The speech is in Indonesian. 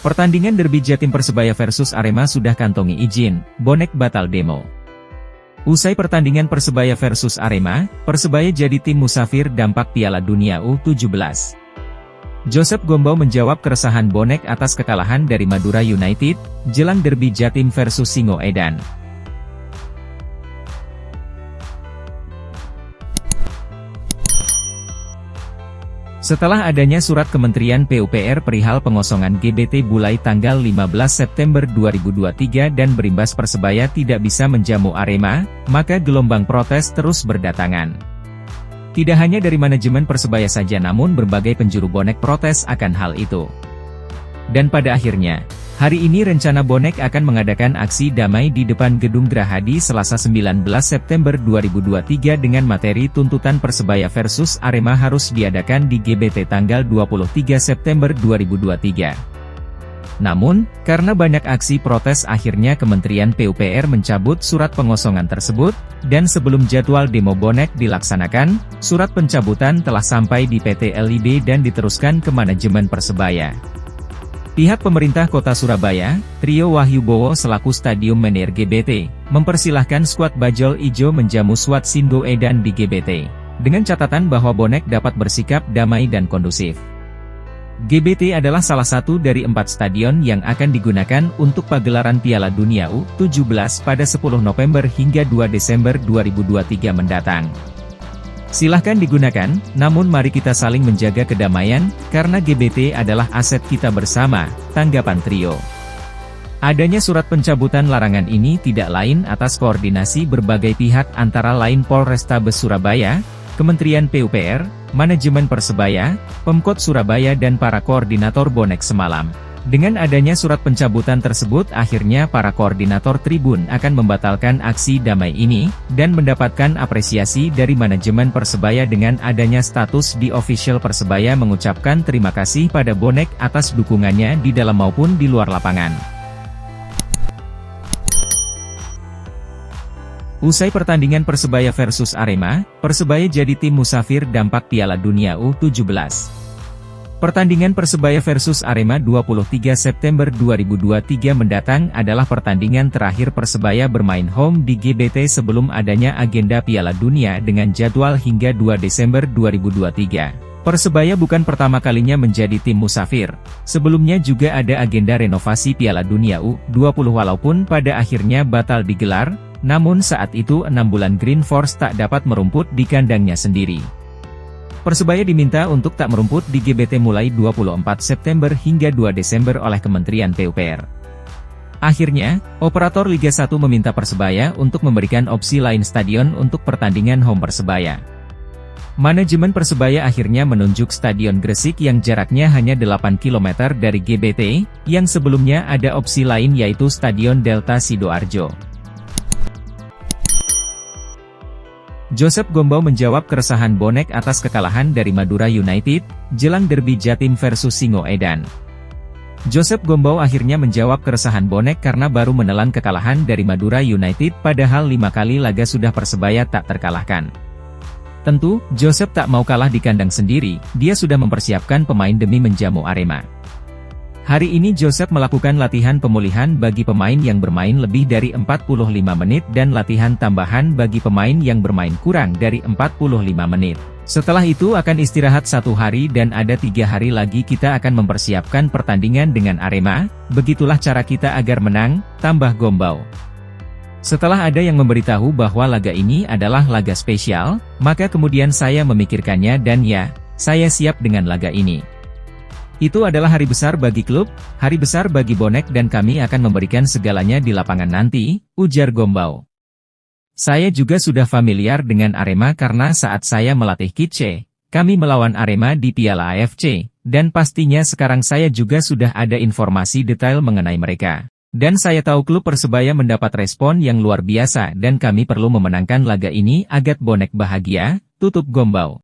Pertandingan derby Jatim Persebaya versus Arema sudah kantongi izin, bonek batal demo. Usai pertandingan Persebaya versus Arema, Persebaya jadi tim musafir dampak Piala Dunia U17. Joseph Gombau menjawab keresahan bonek atas kekalahan dari Madura United, jelang derby Jatim versus Singoedan. Setelah adanya surat Kementerian PUPR perihal pengosongan GBT mulai tanggal 15 September 2023 dan berimbas Persebaya tidak bisa menjamu Arema, maka gelombang protes terus berdatangan. Tidak hanya dari manajemen Persebaya saja namun berbagai penjuru bonek protes akan hal itu. Dan pada akhirnya, hari ini rencana bonek akan mengadakan aksi damai di depan Gedung Gerahadi Selasa 19 September 2023 dengan materi tuntutan Persebaya versus Arema harus diadakan di GBT tanggal 23 September 2023. Namun, karena banyak aksi protes akhirnya Kementerian PUPR mencabut surat pengosongan tersebut, dan sebelum jadwal demo bonek dilaksanakan, surat pencabutan telah sampai di PT LIB dan diteruskan ke manajemen Persebaya. Pihak pemerintah kota Surabaya, Trio Wahyu Bowo selaku stadium manajer GBT, mempersilahkan skuad Bajul Ijo menjamu SWAT Singoedan di GBT, dengan catatan bahwa bonek dapat bersikap damai dan kondusif. GBT adalah salah satu dari 4 stadion yang akan digunakan untuk pagelaran Piala Dunia U17 pada 10 November hingga 2 Desember 2023 mendatang. Silahkan digunakan, namun mari kita saling menjaga kedamaian, karena GBT adalah aset kita bersama, tanggapan Trio. Adanya surat pencabutan larangan ini tidak lain atas koordinasi berbagai pihak antara lain Polrestabes Surabaya, Kementerian PUPR, Manajemen Persebaya, Pemkot Surabaya dan para koordinator bonek semalam. Dengan adanya surat pencabutan tersebut akhirnya para koordinator tribun akan membatalkan aksi damai ini, dan mendapatkan apresiasi dari manajemen Persebaya dengan adanya status di official Persebaya mengucapkan terima kasih pada bonek atas dukungannya di dalam maupun di luar lapangan. Usai pertandingan Persebaya versus Arema, Persebaya jadi tim musafir dampak Piala Dunia U17. Pertandingan Persebaya versus Arema 23 September 2023 mendatang adalah pertandingan terakhir Persebaya bermain home di GBT sebelum adanya agenda Piala Dunia dengan jadwal hingga 2 Desember 2023. Persebaya bukan pertama kalinya menjadi tim musafir. Sebelumnya juga ada agenda renovasi Piala Dunia U20 walaupun pada akhirnya batal digelar, namun saat itu 6 bulan Green Force tak dapat merumput di kandangnya sendiri. Persebaya diminta untuk tak merumput di GBT mulai 24 September hingga 2 Desember oleh Kementerian PUPR. Akhirnya, operator Liga 1 meminta Persebaya untuk memberikan opsi lain stadion untuk pertandingan home Persebaya. Manajemen Persebaya akhirnya menunjuk Stadion Gresik yang jaraknya hanya 8 km dari GBT, yang sebelumnya ada opsi lain yaitu Stadion Delta Sidoarjo. Joseph Gombau menjawab keresahan bonek atas kekalahan dari Madura United, jelang derby Jatim versus Singoedan. Joseph Gombau akhirnya menjawab keresahan bonek karena baru menelan kekalahan dari Madura United padahal 5 kali laga sudah Persebaya tak terkalahkan. Tentu, Joseph tak mau kalah di kandang sendiri, dia sudah mempersiapkan pemain demi menjamu Arema. Hari ini Joseph melakukan latihan pemulihan bagi pemain yang bermain lebih dari 45 menit dan latihan tambahan bagi pemain yang bermain kurang dari 45 menit. Setelah itu akan istirahat 1 hari dan ada 3 hari lagi kita akan mempersiapkan pertandingan dengan Arema, begitulah cara kita agar menang, tambah Gombau. Setelah ada yang memberitahu bahwa laga ini adalah laga spesial, maka kemudian saya memikirkannya dan ya, saya siap dengan laga ini. Itu adalah hari besar bagi klub, hari besar bagi bonek dan kami akan memberikan segalanya di lapangan nanti, ujar Gombau. Saya juga sudah familiar dengan Arema karena saat saya melatih Kitche, kami melawan Arema di Piala AFC, dan pastinya sekarang saya juga sudah ada informasi detail mengenai mereka. Dan saya tahu klub Persebaya mendapat respon yang luar biasa dan kami perlu memenangkan laga ini agar bonek bahagia, tutup Gombau.